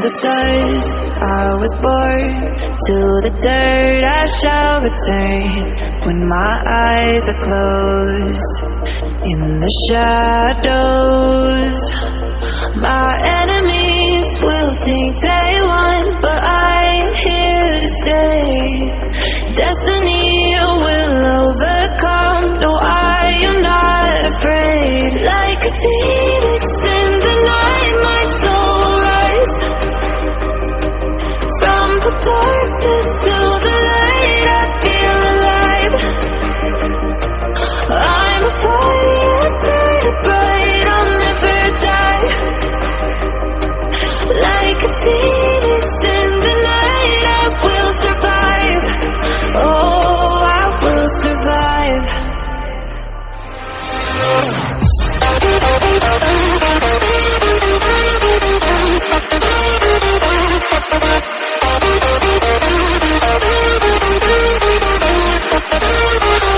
the dust I was born, to the dirt I shall return. When my eyes are closed, in the shadows, my enemies will think they won, but I'm here to stay. Destiny will overcome, no, I am not afraid. Like a phoenix in the night, my soul rise. From the darkness to the light, I feel alive. I'm a fire, burning bright, I'll never die. Like a phoenix in the night, I will survive. Oh, I will survive.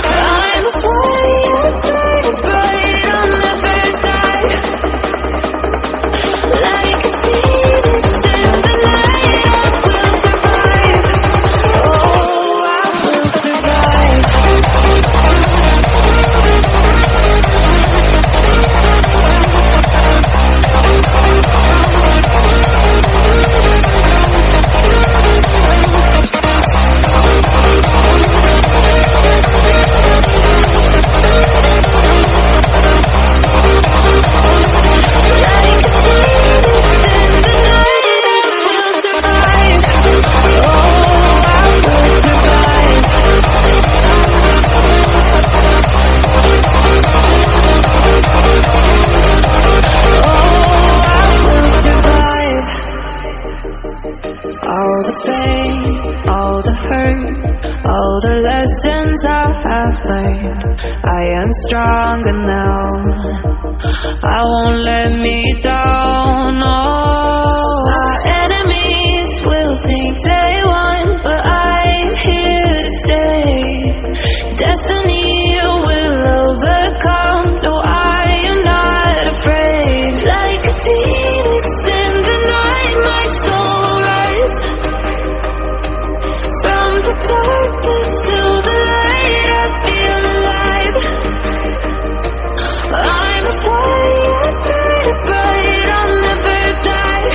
I'm a fire, burning bright, I'll never die. Like a phoenix in the night, I will survive. Oh, I will survive. All the pain, all the hurt, all the lessons I have learned, I am stronger now. I won't let me down. Oh, my enemies will think they won, but I'm here to stay. Destiny will overcome, no, I am not afraid. Like a phoenix in the night, my soul rise. From the darkness to the light, I feel alive. I'm a fire, burning bright, I'll never die.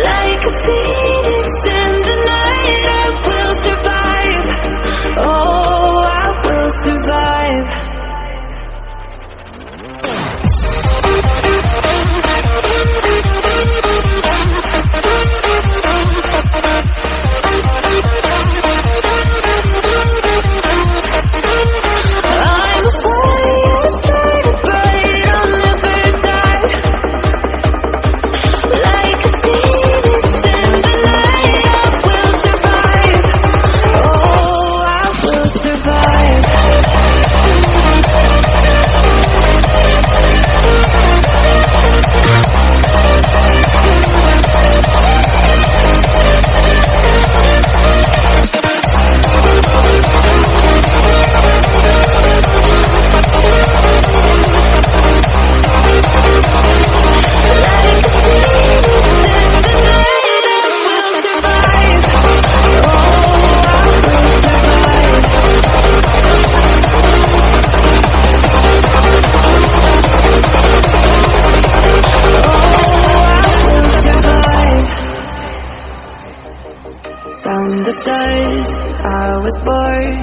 Like a phoenix in the night, I will survive. Oh, I will survive. I'm a fire, burning bright, I'll never die. Like a phoenix in the night, I will survive. Oh, I will survive. From the dust I was born,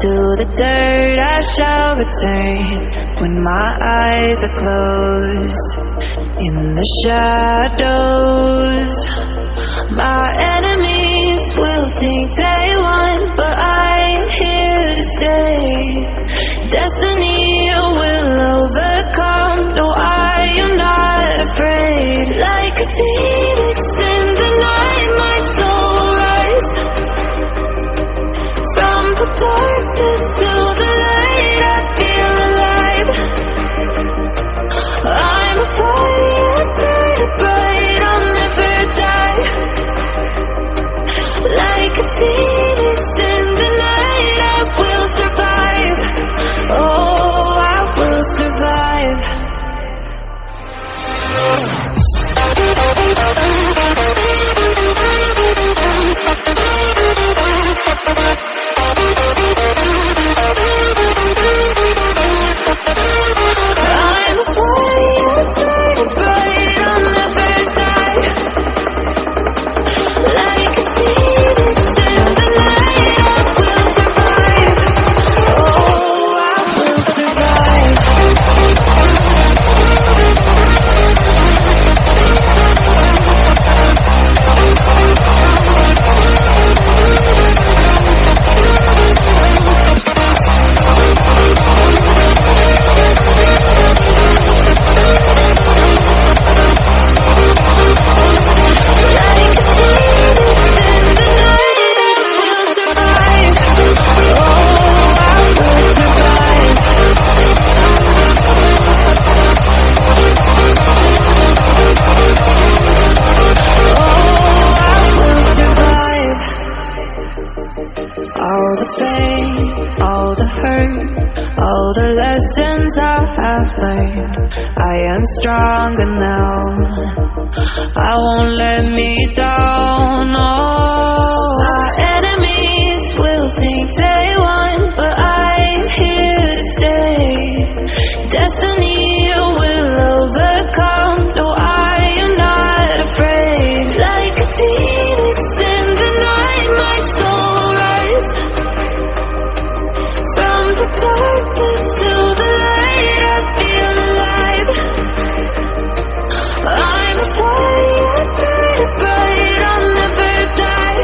to the dirt I shall return. When my eyes are closed, in the shadows, my enemies will think they won, but I'm here to stay. Destiny will overcome, no, I am not afraid. Like a phoenix in the night, my soul rise. From the darkness to the light, I feel alive. I'm a fire, burning bright, I'll never die. Like a phoenix in the night, I will survive. Oh, I will survive. All the pain, all the hurt, all the lessons I have learned. I am stronger now, I won't let me down. Oh, my enemies will think they won, but I'm here to stay. Destiny will overcome, no, I am not afraid. Like a phoenix in the night, my soul will rise. From the darkness to the light, I feel alive. I'm a fire, burn bright, I'll never die.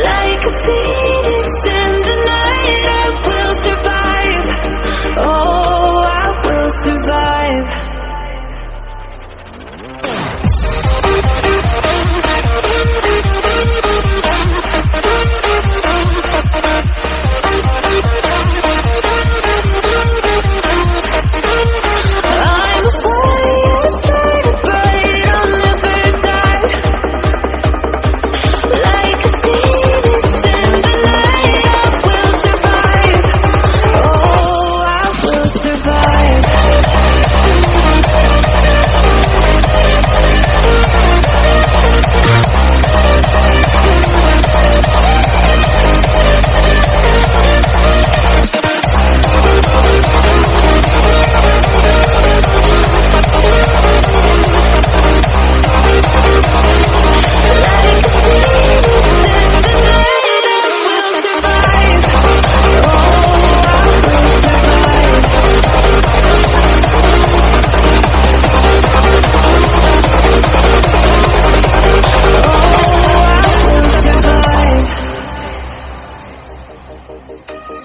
Like a phoenix in the night, I will survive. Oh, I will survive. I'm a fire, burn bright, I'll never die. Like a phoenix in the night, I will survive. Oh, I will survive.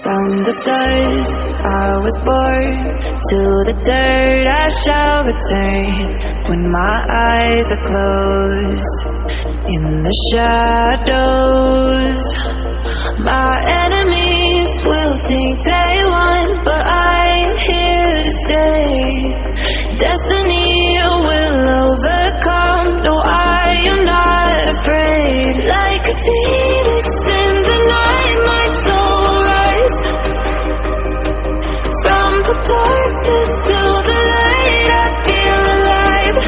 From the dust I was born, to the dirt I shall return. When my eyes are closed, in the shadows, my enemies will think they won, but I'm here to stay. Destiny will overcome, no, I am not afraid. Like a phoenix in the night, my soul will rise. From the darkness to the light, I feel alive.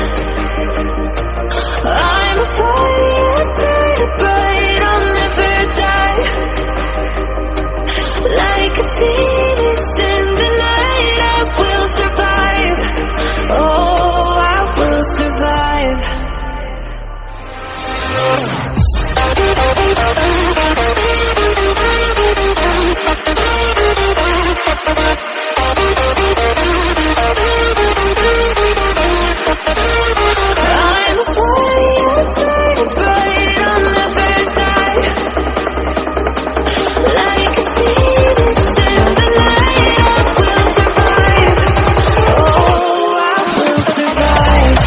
I'm a fire, burn bright, I'll never die. Like a phoenix in the night, I will survive. Oh, I will survive. I'm a fire, burn bright, I'll never die. Like a phoenix in the night, I will survive. Oh, I will survive.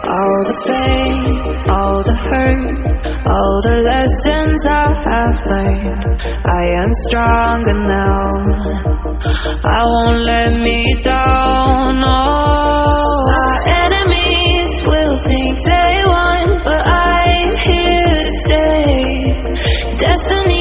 All the pain, all the hurt, all the lessons I have learned. I am stronger now, I won't let me down. Oh, my enemies will think they won, but I'm here to stay. Destiny